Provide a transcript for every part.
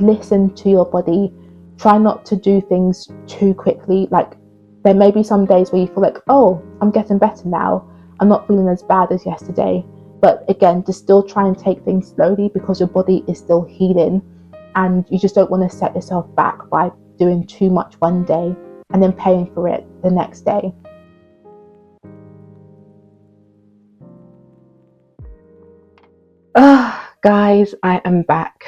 listen to your body. Try not to do things too quickly. Like, there may be some days where you feel like, oh, I'm getting better now, I'm not feeling as bad as yesterday. But again, just still try and take things slowly, because your body is still healing, and you just don't want to set yourself back by doing too much one day and then paying for it the next day. Guys, I am back.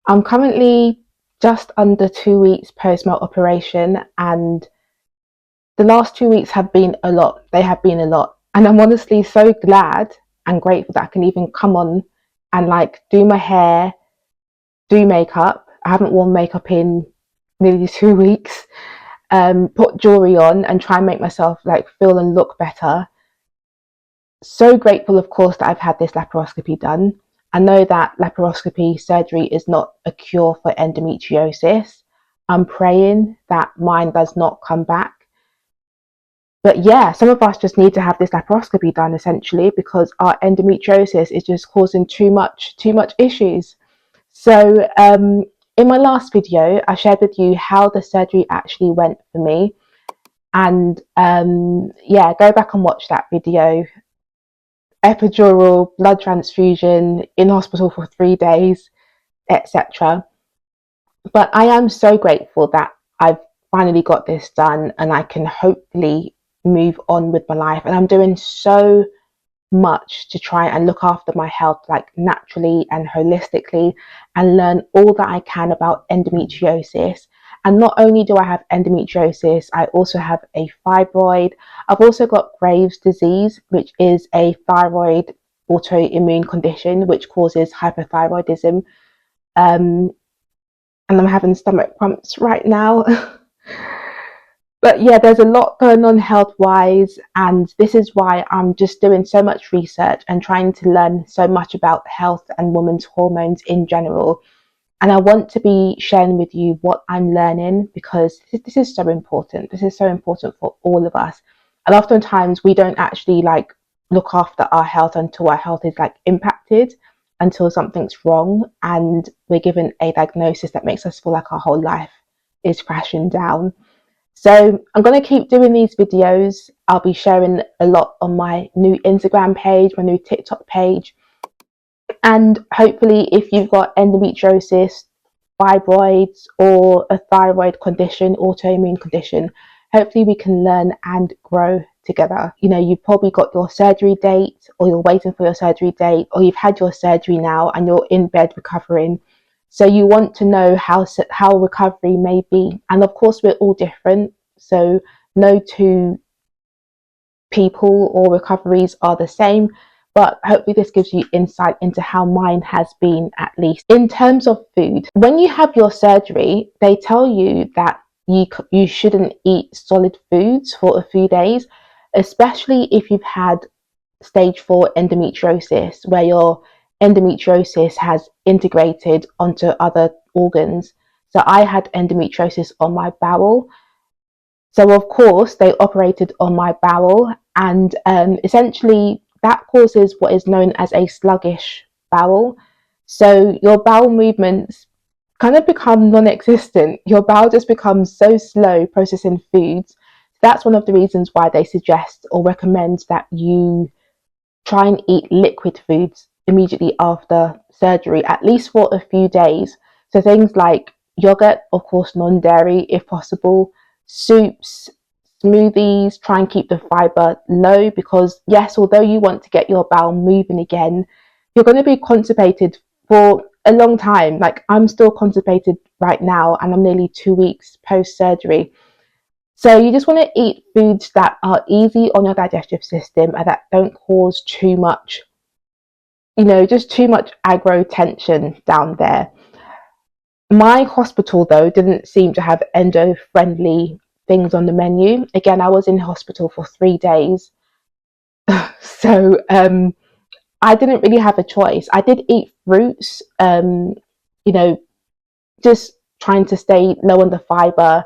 I'm currently just under 2 weeks post my operation, and the last 2 weeks have been a lot. They have been a lot. And I'm honestly so glad and grateful that I can even come on and like do my hair, do makeup. I haven't worn makeup in nearly 2 weeks. Put jewelry on and try and make myself like feel and look better. So grateful, of course, that I've had this laparoscopy done. I know that laparoscopy surgery is not a cure for endometriosis. I'm praying that mine does not come back. But yeah, some of us just need to have this laparoscopy done, essentially, because our endometriosis is just causing too much issues. So in my last video, I shared with you how the surgery actually went for me. And yeah, go back and watch that video. Epidural, blood transfusion, in hospital for 3 days, etc. But I am so grateful that I've finally got this done, and I can hopefully move on with my life. And I'm doing so much to try and look after my health, like naturally and holistically, and learn all that I can about endometriosis. And not only do I have endometriosis, I also have a fibroid. I've also got Graves' disease, which is a thyroid autoimmune condition which causes hypothyroidism. And I'm having stomach cramps right now. But yeah, there's a lot going on health-wise, and this is why I'm just doing so much research and trying to learn so much about health and women's hormones in general. And I want to be sharing with you what I'm learning, because this is so important. This is so important for all of us. And oftentimes we don't actually like look after our health until our health is like impacted, until something's wrong and we're given a diagnosis that makes us feel like our whole life is crashing down. So I'm going to keep doing these videos. I'll be sharing a lot on my new Instagram page, my new TikTok page. And hopefully, if you've got endometriosis, fibroids, or a thyroid condition, autoimmune condition, hopefully we can learn and grow together. You know, you've probably got your surgery date, or you're waiting for your surgery date, or you've had your surgery now and you're in bed recovering. So you want to know how recovery may be. And of course, we're all different. So no two people or recoveries are the same. But hopefully this gives you insight into how mine has been, at least. In terms of food, when you have your surgery, they tell you that you shouldn't eat solid foods for a few days, especially if you've had stage 4 endometriosis, where your endometriosis has integrated onto other organs. So I had endometriosis on my bowel. So of course they operated on my bowel, and essentially that causes what is known as a sluggish bowel. So your bowel movements kind of become non-existent. Your bowel just becomes so slow processing foods. That's one of the reasons why they suggest or recommend that you try and eat liquid foods immediately after surgery, at least for a few days. So things like yogurt, of course non-dairy if possible, soups, smoothies. Try and keep the fiber low, because yes, although you want to get your bowel moving again, you're going to be constipated for a long time. Like, I'm still constipated right now, and I'm nearly 2 weeks post surgery. So you just want to eat foods that are easy on your digestive system and that don't cause too much, just too much aggro tension down there. My hospital, though, didn't seem to have endo-friendly things on the menu. Again, I was in hospital for 3 days. So I didn't really have a choice. I did eat fruits, just trying to stay low on the fiber.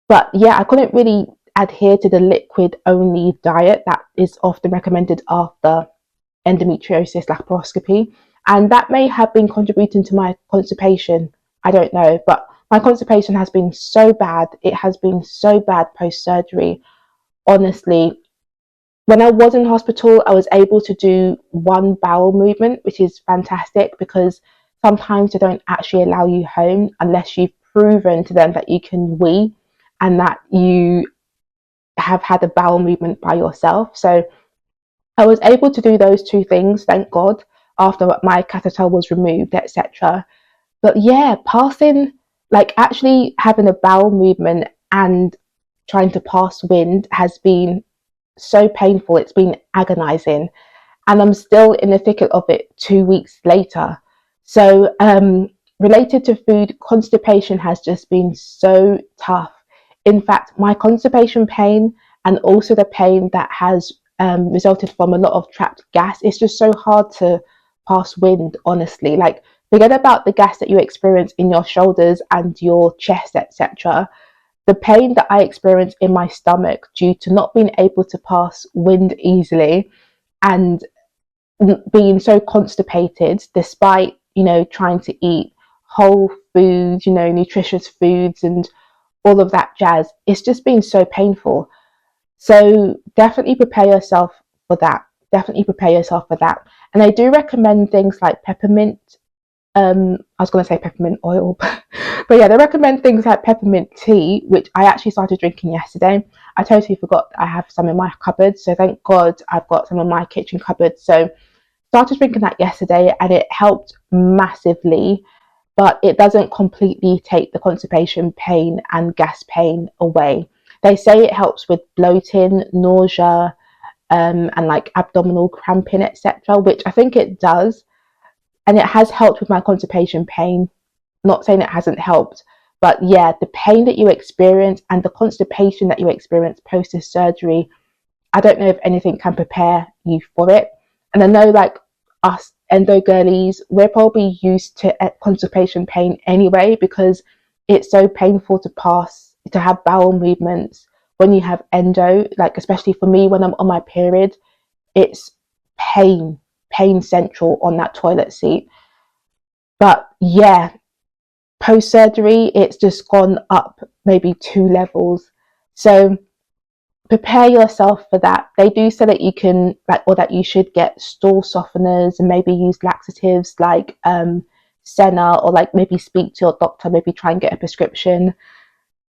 But yeah, I couldn't really adhere to the liquid only diet that is often recommended after endometriosis laparoscopy. And that may have been contributing to my constipation. I don't know, but my constipation has been so bad. It has been so bad post surgery. Honestly, when I was in hospital, I was able to do one bowel movement, which is fantastic because sometimes they don't actually allow you home unless you've proven to them that you can wee and that you have had a bowel movement by yourself. So I was able to do those two things, thank God, after my catheter was removed, etc. But yeah, passing, like actually having a bowel movement and trying to pass wind has been so painful. It's been agonizing. And I'm still in the thick of it 2 weeks later. So, related to food, constipation has just been so tough. In fact, my constipation pain and also the pain that has resulted from a lot of trapped gas, it's just so hard to pass wind, honestly. Like, forget about the gas that you experience in your shoulders and your chest, etc. The pain that I experience in my stomach due to not being able to pass wind easily and being so constipated despite, trying to eat whole foods, nutritious foods and all of that jazz, it's just been so painful. So definitely prepare yourself for that. Definitely prepare yourself for that. And I do recommend things like peppermint. I was going to say peppermint oil, but yeah, they recommend things like peppermint tea, which I actually started drinking yesterday. I totally forgot I have some in my cupboard, so thank God I've got some in my kitchen cupboard. So started drinking that yesterday, and it helped massively, but it doesn't completely take the constipation pain and gas pain away. They say it helps with bloating, nausea, and like abdominal cramping, etc., which I think it does, and it has helped with my constipation pain. Not saying it hasn't helped, but yeah, the pain that you experience and the constipation that you experience post this surgery, I don't know if anything can prepare you for it. And I know, like us endo girlies, we're probably used to constipation pain anyway because it's so painful to pass, to have bowel movements when you have endo. Like, especially for me, when I'm on my period, it's pain, pain central on that toilet seat. But yeah, post surgery, it's just gone up maybe 2 levels. So prepare yourself for that. They do say that you can, like, or that you should get stool softeners and maybe use laxatives like Senna, or like maybe speak to your doctor, maybe try and get a prescription.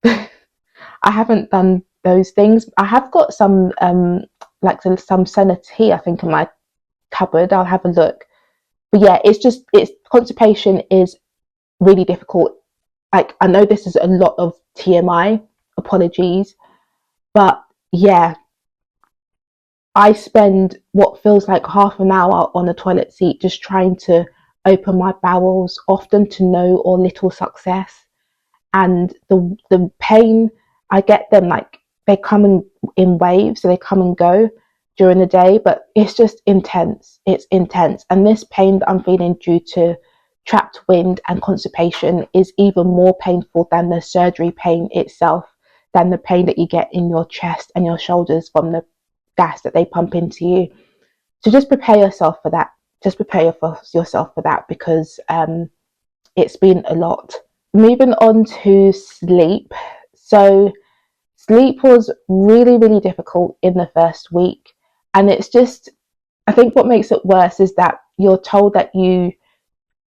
I haven't done those things. I have got some like some Senna tea, I think, in my cupboard. I'll have a look. But yeah, it's constipation is really difficult. Like, I know this is a lot of TMI, apologies, but yeah, I spend what feels like half an hour on a toilet seat just trying to open my bowels, often to no or little success. And the pain, I get them, like they come in waves, so they come and go during the day, but it's just intense. It's intense. And this pain that I'm feeling due to trapped wind and constipation is even more painful than the surgery pain itself, than the pain that you get in your chest and your shoulders from the gas that they pump into you. So just prepare yourself for that. Just prepare yourself for that because it's been a lot. Moving on to sleep. So sleep was really, really difficult in the first week. And it's just, I think what makes it worse is that you're told that you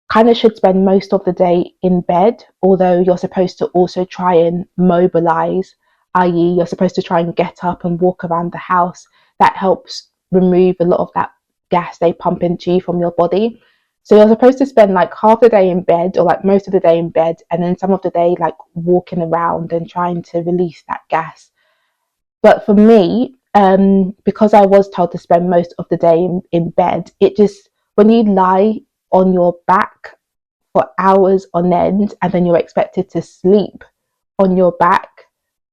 kind of should spend most of the day in bed, although you're supposed to also try and mobilize, i.e., you're supposed to try and get up and walk around the house. That helps remove a lot of that gas they pump into you from your body. So you're supposed to spend like half the day in bed, or like most of the day in bed, and then some of the day like walking around and trying to release that gas. But for me, because I was told to spend most of the day in bed, it just, when you lie on your back for hours on end and then you're expected to sleep on your back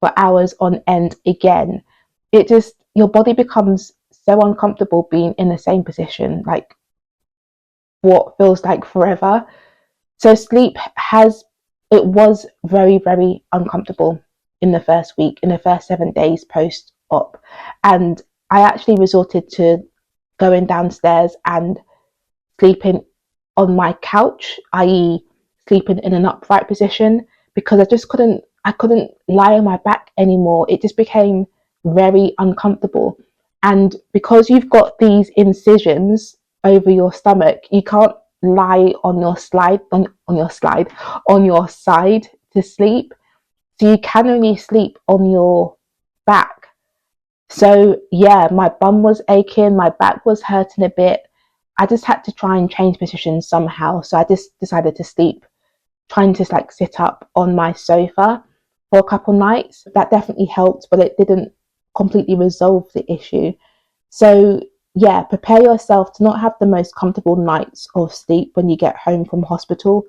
for hours on end again, it just, your body becomes so uncomfortable being in the same position, like what feels like forever. So sleep it was very, very uncomfortable in the first week, in the first 7 days post op. And I actually resorted to going downstairs and sleeping on my couch, i.e. sleeping in an upright position, because I couldn't lie on my back anymore. It just became very uncomfortable. And because you've got these incisions over your stomach, you can't lie on your on your side to sleep. So you can only sleep on your back. So yeah, my bum was aching, my back was hurting a bit. I just had to try and change positions somehow. So I just decided to sleep, trying to like sit up on my sofa for a couple nights. That definitely helped, but it didn't completely resolve the issue. So yeah, prepare yourself to not have the most comfortable nights of sleep when you get home from hospital.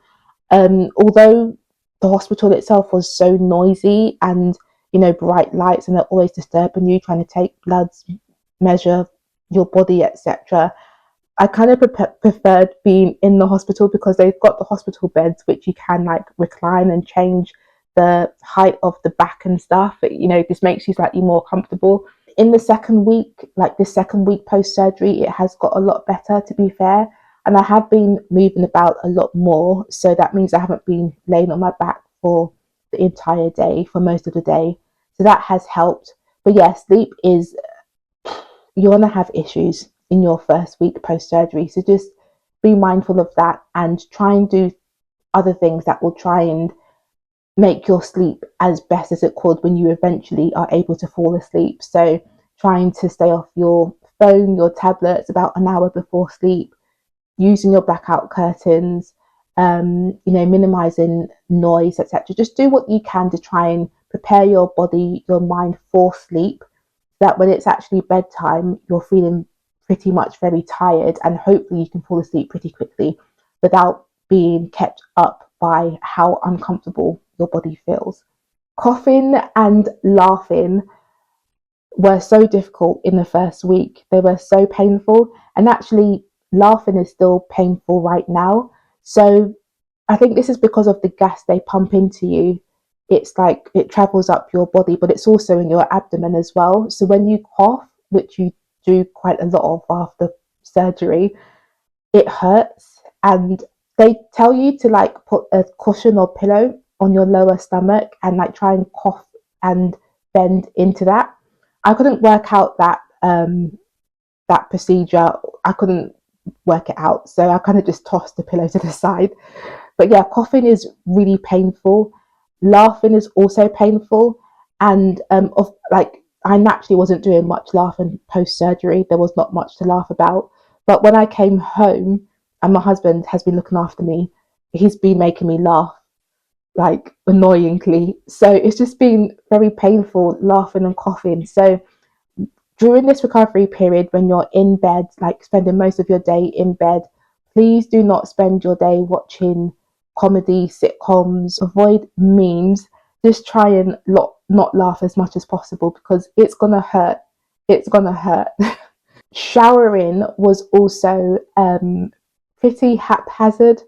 Although the hospital itself was so noisy and, you know, bright lights, and they're always disturbing you, trying to take bloods, measure your body, etc. I kind of preferred being in the hospital because they've got the hospital beds which you can like recline and change the height of the back and stuff. You know, this makes you slightly more comfortable. In the second week, like the second week post surgery, it has got a lot better, to be fair. And I have been moving about a lot more. So that means I haven't been laying on my back for the entire day, for most of the day. So that has helped. But yeah, sleep is, you're going to have issues in your first week post surgery. So just be mindful of that and try and do other things that will try and make your sleep as best as it could when you eventually are able to fall asleep. So trying to stay off your phone, your tablets about an hour before sleep, using your blackout curtains, you know, minimizing noise, etc. Just do what you can to try and prepare your body, your mind for sleep, that when it's actually bedtime, you're feeling pretty much very tired, and hopefully you can fall asleep pretty quickly without being kept up by how uncomfortable your body feels. Coughing and laughing were so difficult in the first week. They were so painful, and actually, laughing is still painful right now. So, I think this is because of the gas they pump into you. It's like it travels up your body, but it's also in your abdomen as well. So, when you cough, which you do quite a lot of after surgery, it hurts. And they tell you to like put a cushion or pillow on your lower stomach and like try and cough and bend into that. I couldn't work out that procedure. I couldn't work it out, so I kind of just tossed the pillow to the side. But yeah, coughing is really painful. Laughing is also painful, and of like I naturally wasn't doing much laughing post surgery. There was not much to laugh about. But when I came home, and my husband has been looking after me, he's been making me laugh like annoyingly. So it's just been very painful laughing and coughing. So during this recovery period, when you're in bed, like spending most of your day in bed, please do not spend your day watching comedy, sitcoms, avoid memes. Just try and not laugh as much as possible because it's gonna hurt. It's gonna hurt. Showering was also pretty haphazard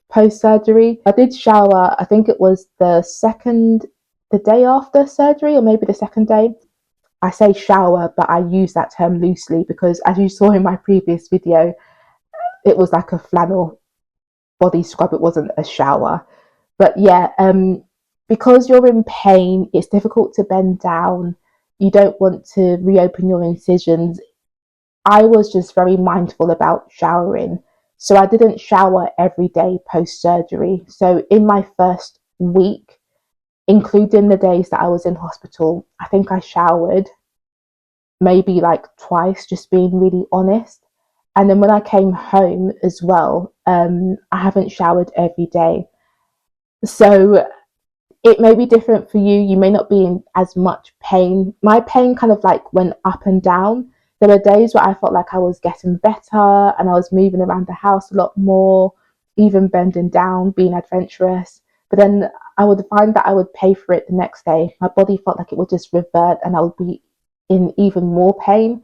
post surgery. I did shower, I think it was the day after surgery, or maybe the second day. I say shower, but I use that term loosely because, as you saw in my previous video, it was like a flannel body scrub. It wasn't a shower. But yeah, because you're in pain, it's difficult to bend down. You don't want to reopen your incisions. I was just very mindful about showering. So I didn't shower every day post surgery. So in my first week, including the days that I was in hospital, I think I showered maybe like twice, just being really honest. And then when I came home as well, I haven't showered every day. So it may be different for you. You may not be in as much pain. My pain kind of like went up and down. There were days where I felt like I was getting better and I was moving around the house a lot more, even bending down, being adventurous. But then I would find that I would pay for it the next day. My body felt like it would just revert and I would be in even more pain.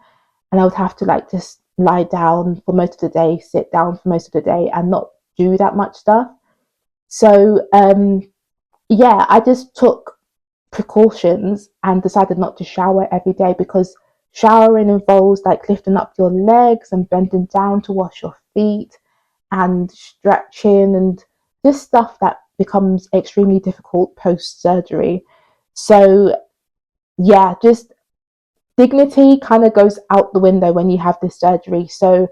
And I would have to like just lie down for most of the day, sit down for most of the day, and not do that much stuff. So, yeah, I just took precautions and decided not to shower every day because showering involves like lifting up your legs and bending down to wash your feet. and stretching and just stuff that becomes extremely difficult post surgery. So yeah, just dignity kind of goes out the window when you have this surgery. So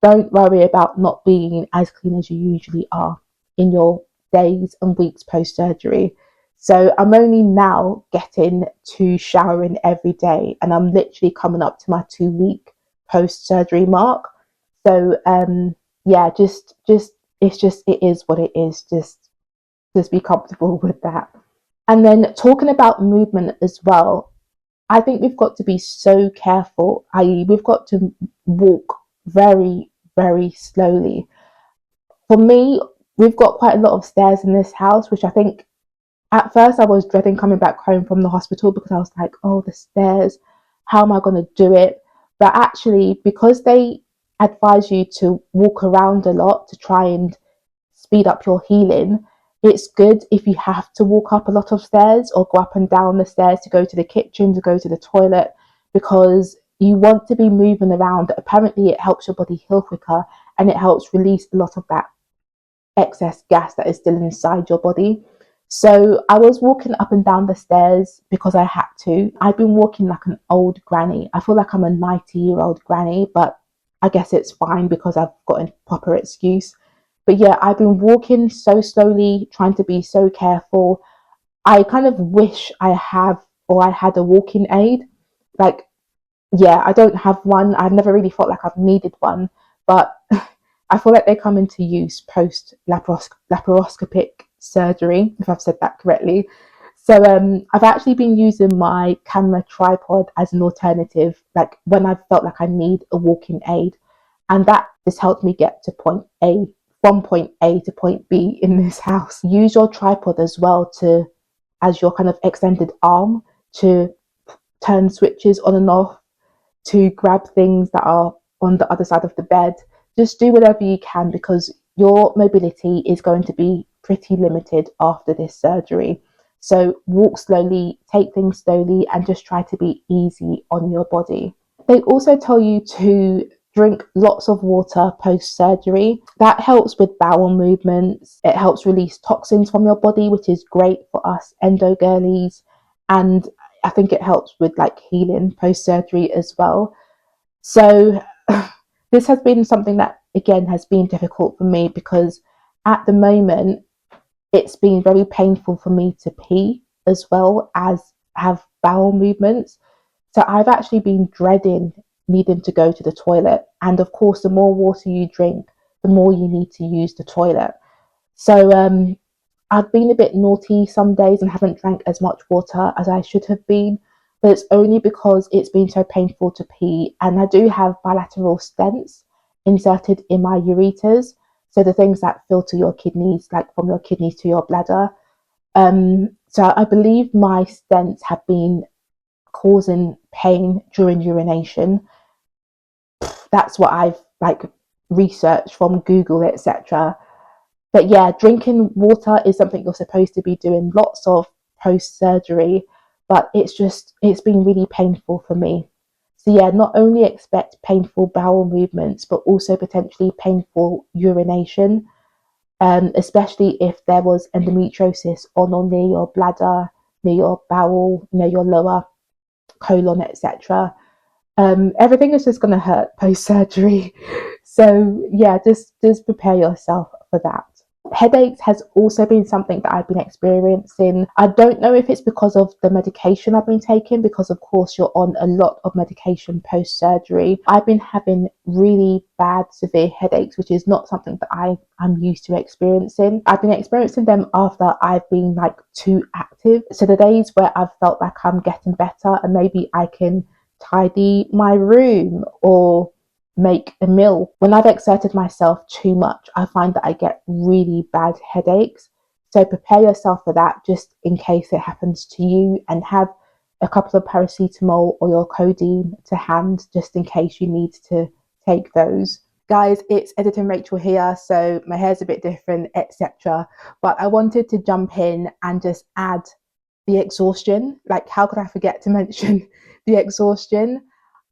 don't worry about not being as clean as you usually are in your days and weeks post surgery. So I'm only now getting to showering every day, and I'm literally coming up to my 2 week post surgery mark. So yeah, just it's just it is what it is. Just be comfortable with that. And then talking about movement as well, I think we've got to be so careful, i.e., we've got to walk very, very slowly. For me, we've got quite a lot of stairs in this house, which I think at first I was dreading coming back home from the hospital because I was like, oh, the stairs, how am I going to do it? But actually, because they advise you to walk around a lot to try and speed up your healing, it's good if you have to walk up a lot of stairs or go up and down the stairs to go to the kitchen, to go to the toilet, because you want to be moving around. Apparently, it helps your body heal quicker and it helps release a lot of that excess gas that is still inside your body. So I was walking up and down the stairs because I had to. I've been walking like an old granny. I feel like I'm a 90-year-old granny, but I guess it's fine because I've got a proper excuse. But yeah, I've been walking so slowly, trying to be so careful. I kind of wish I had a walking aid. Like, yeah, I don't have one. I've never really felt like I've needed one, but I feel like they come into use post laparoscopic surgery, if I've said that correctly. So I've actually been using my camera tripod as an alternative, like when I felt like I need a walking aid, and that has helped me get to point A, from point A to point B in this house. Use your tripod as well to as your kind of extended arm to turn switches on and off, to grab things that are on the other side of the bed. Just do whatever you can because your mobility is going to be pretty limited after this surgery. So walk slowly, take things slowly, and just try to be easy on your body. They also tell you to drink lots of water post surgery. That helps with bowel movements. It helps release toxins from your body, which is great for us endo girlies. And I think it helps with like healing post surgery as well. So this has been something that again has been difficult for me because at the moment it's been very painful for me to pee as well as have bowel movements. So I've actually been dreading needing to go to the toilet. And of course, the more water you drink, the more you need to use the toilet. So I've been a bit naughty some days and haven't drank as much water as I should have been, but it's only because it's been so painful to pee. And I do have bilateral stents inserted in my ureters, so the things that filter your kidneys, like from your kidneys to your bladder. So I believe my stents have been causing pain during urination. That's what I've like researched from Google, etc. But yeah, drinking water is something you're supposed to be doing lots of post surgery, but it's been really painful for me. So yeah, not only expect painful bowel movements, but also potentially painful urination, especially if there was endometriosis on or near your bladder, near your bowel, near your lower colon, etc. Everything is just going to hurt post surgery. So yeah, just prepare yourself for that. Headaches has also been something that I've been experiencing. I don't know if it's because of the medication I've been taking, because of course you're on a lot of medication post surgery. I've been having really bad, severe headaches, which is not something that I'm used to experiencing. I've been experiencing them after I've been like too active. So the days where I've felt like I'm getting better and maybe I can tidy my room or make a meal. When I've exerted myself too much, I find that I get really bad headaches. So prepare yourself for that just in case it happens to you, and have a couple of paracetamol or your codeine to hand just in case you need to take those. Guys, it's Editing Rachel here, so my hair's a bit different, etc. But I wanted to jump in and just add the exhaustion. Like, how could I forget to mention the exhaustion?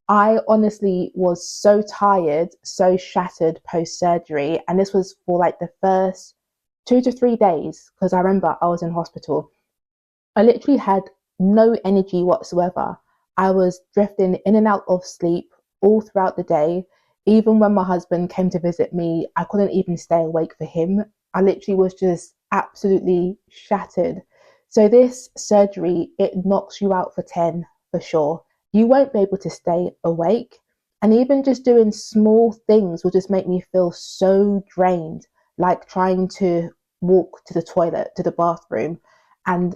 I honestly was so tired, so shattered post surgery. And this was for like the first 2 to 3 days, because I remember I was in hospital. I literally had no energy whatsoever. I was drifting in and out of sleep all throughout the day. Even when my husband came to visit me, I couldn't even stay awake for him. I literally was just absolutely shattered. So this surgery, it knocks you out for 10 for sure. You won't be able to stay awake. And even just doing small things will just make me feel so drained, like trying to walk to the toilet, to the bathroom. And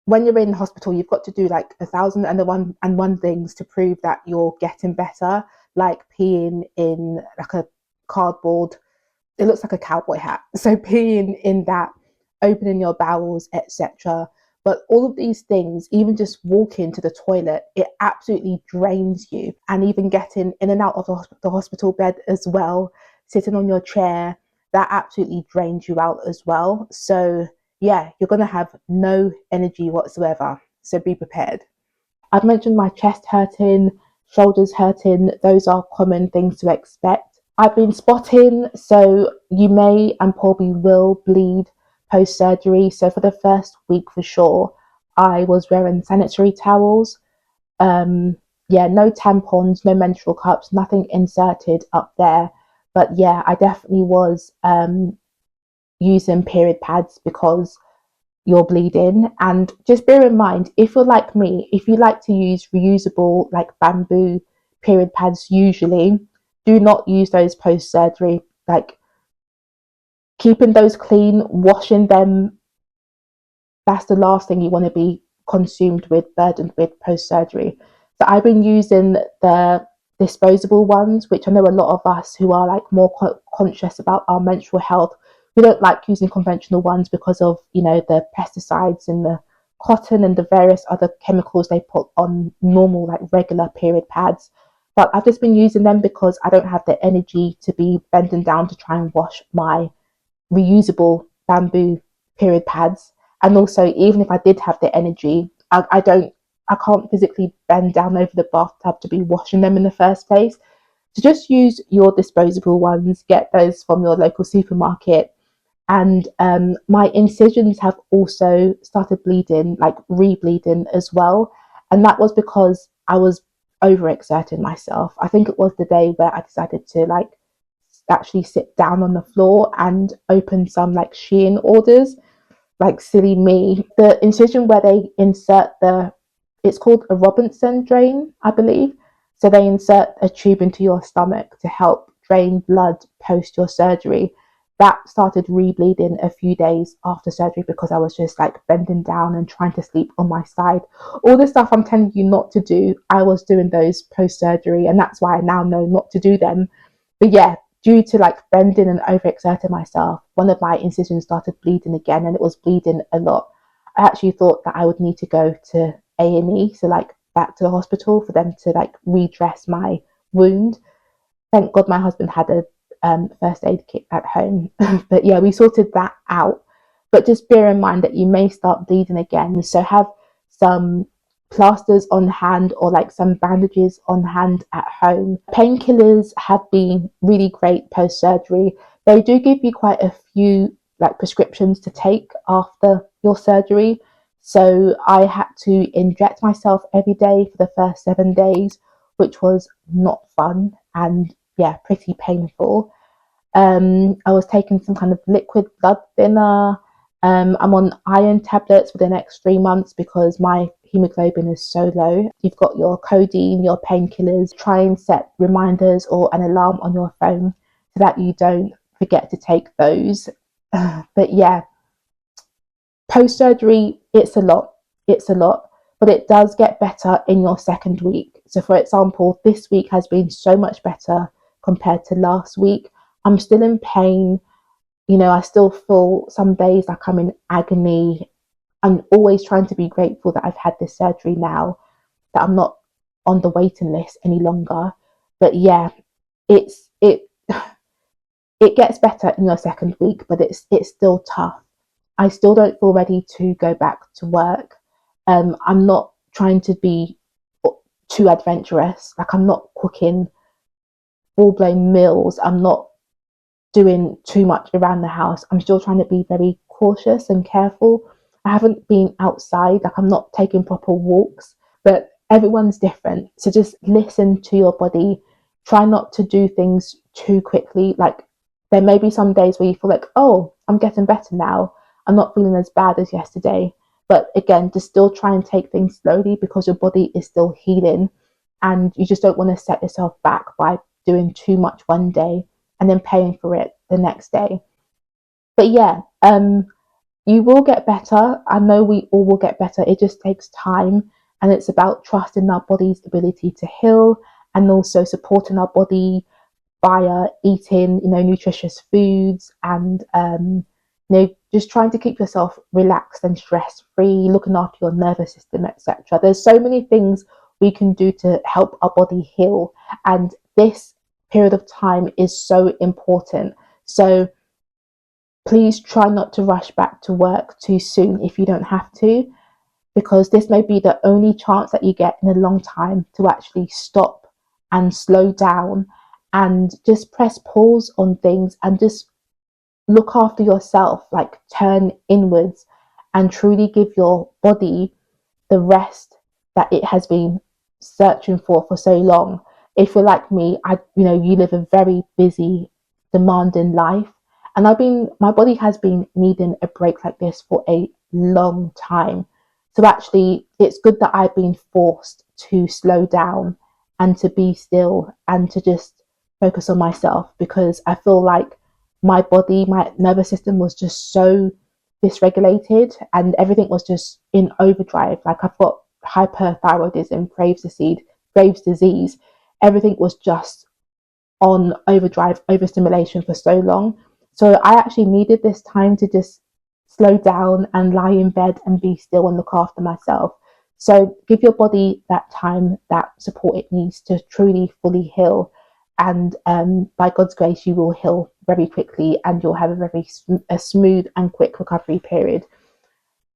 when you're in hospital, you've got to do like 1,001 things to prove that you're getting better, like peeing in like a cardboard, it looks like a cowboy hat. So peeing in that, opening your bowels, etc. But all of these things, even just walking to the toilet, it absolutely drains you. And even getting in and out of the hospital bed as well, sitting on your chair, that absolutely drains you out as well. So yeah, you're going to have no energy whatsoever. So be prepared. I've mentioned my chest hurting, shoulders hurting. Those are common things to expect. I've been spotting, so you may and probably will bleed post surgery. So for the first week for sure, I was wearing sanitary towels. Um, yeah, no tampons, no menstrual cups, nothing inserted up there. But yeah, I definitely was using period pads because you're bleeding. And just bear in mind, if you're like me, if you like to use reusable like bamboo period pads, usually do not use those post surgery. Like keeping those clean, washing them, that's the last thing you want to be consumed with, burdened with post surgery. So I've been using the disposable ones, which I know a lot of us who are like more conscious about our menstrual health, we don't like using conventional ones because of, you know, the pesticides and the cotton and the various other chemicals they put on normal like regular period pads. But I've just been using them because I don't have the energy to be bending down to try and wash my reusable bamboo period pads. And also, even if I did have the energy, I can't physically bend down over the bathtub to be washing them in the first place. So just use your disposable ones, get those from your local supermarket. And my incisions have also started bleeding, like re-bleeding as well. And that was because I was overexerting myself. I think it was the day where I decided to like actually sit down on the floor and open some like Shein orders, like silly me. The incision where they insert it's called a Robinson drain, I believe. So they insert a tube into your stomach to help drain blood post your surgery. That started re-bleeding a few days after surgery because I was just like bending down and trying to sleep on my side. All the stuff I'm telling you not to do, I was doing those post surgery, and that's why I now know not to do them. But yeah, due to like bending and overexerting myself, one of my incisions started bleeding again, and it was bleeding a lot. I actually thought that I would need to go to A&E, so like back to the hospital for them to like redress my wound. Thank God my husband had a first aid kit at home. But yeah, we sorted that out. But just bear in mind that you may start bleeding again. So have some plasters on hand or like some bandages on hand at home. Painkillers have been really great post surgery. They do give you quite a few like prescriptions to take after your surgery. So I had to inject myself every day for the first 7 days, which was not fun and yeah, pretty painful. I was taking some kind of liquid blood thinner. I'm on iron tablets for the next 3 months because my hemoglobin is so low. You've got your codeine, your painkillers. Try and set reminders or an alarm on your phone so that you don't forget to take those. But yeah, post surgery, it's a lot. It's a lot, but it does get better in your second week. So, for example, this week has been so much better compared to last week. I'm still in pain. You know, I still feel some days like I'm in agony. I'm always trying to be grateful that I've had this surgery now, that I'm not on the waiting list any longer. But yeah, it's it gets better in your second week, but it's still tough. I still don't feel ready to go back to work. I'm not trying to be too adventurous. Like, I'm not cooking full-blown meals. I'm not doing too much around the house. I'm still trying to be very cautious and careful. I haven't been outside, like, I'm not taking proper walks, but everyone's different. So just listen to your body. Try not to do things too quickly. Like, there may be some days where you feel like, oh, I'm getting better now. I'm not feeling as bad as yesterday. But again, just still try and take things slowly because your body is still healing, and you just don't want to set yourself back by doing too much one day and then paying for it the next day. But yeah, you will get better. I know we all will get better. It just takes time, and it's about trusting our body's ability to heal, and also supporting our body via eating, nutritious foods, and just trying to keep yourself relaxed and stress free, looking after your nervous system, etc. There's so many things we can do to help our body heal, and this period of time is so important. So please try not to rush back to work too soon if you don't have to, because this may be the only chance that you get in a long time to actually stop and slow down and just press pause on things and just look after yourself, like turn inwards and truly give your body the rest that it has been searching for so long. If you're like me, you live a very busy, demanding life, and my body has been needing a break like this for a long time. So actually, it's good that I've been forced to slow down and to be still and to just focus on myself, because I feel like my body, my nervous system was just so dysregulated and everything was just in overdrive. Like, I've got hyperthyroidism, Graves' disease. Everything was just on overdrive, overstimulation for so long. So I actually needed this time to just slow down and lie in bed and be still and look after myself. So give your body that time, that support it needs to truly fully heal. And by God's grace, you will heal very quickly, and you'll have a smooth and quick recovery period.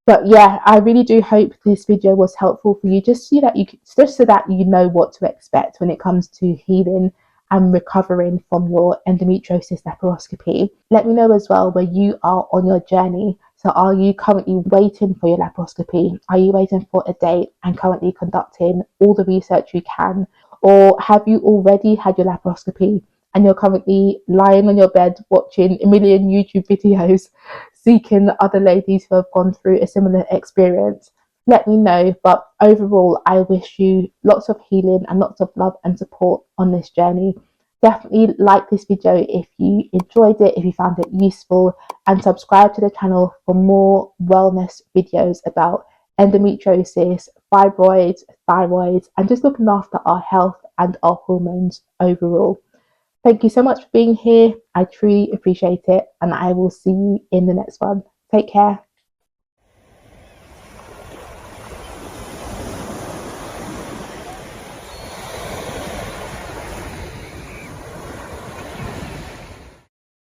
But yeah, I really do hope this video was helpful for you, just so that you know what to expect when it comes to healing and recovering from your endometriosis laparoscopy. Let me know as well where you are on your journey. So are you currently waiting for your laparoscopy? Are you waiting for a date and currently conducting all the research you can? Or have you already had your laparoscopy and you're currently lying on your bed watching a million YouTube videos seeking other ladies who have gone through a similar experience? Let me know. But overall, I wish you lots of healing and lots of love and support on this journey. Definitely like this video if you enjoyed it, if you found it useful, and subscribe to the channel for more wellness videos about endometriosis, fibroids, thyroid, and just looking after our health and our hormones overall. Thank you so much for being here. I truly appreciate it, and I will see you in the next one. Take care.